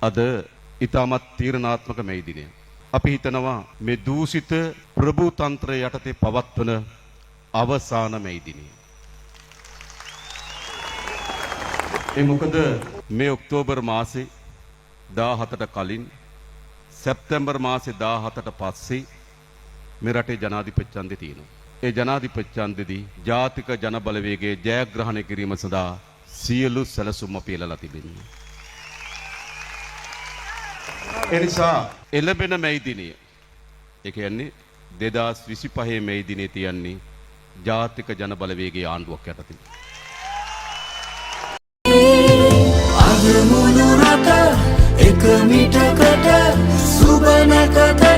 අද ඊටමත් තීරණාත්මක මේ දිනය. අපි හිතනවා මේ දූෂිත ප්‍රභු තන්ත්‍රය යටතේ පවත්වන අවසාන මේ දිනය. ඒ මොකද මේ ඔක්තෝබර් මාසේ 17ට කලින් සැප්තැම්බර් මාසේ 17ට පස්සේ මේ රටේ ජනාධිපති ඡන්දේ තියෙනවා. ඒ ජනාධිපති ඡන්දෙදී ජාතික ජන බලවේගයේ ජයග්‍රහණය කිරීම සඳහා සියලු සැලසුම් අපි එළලා තිබෙනවා. එනිසා එළබෙන මේ දිනය, ඒ කියන්නේ 2025 මේ දිනේ තියන්නේ ජාතික ජන බලවේගයේ ආණ්ඩුවක් යටතේ. අද මුළු රට එක මිටකට සුබ නැකත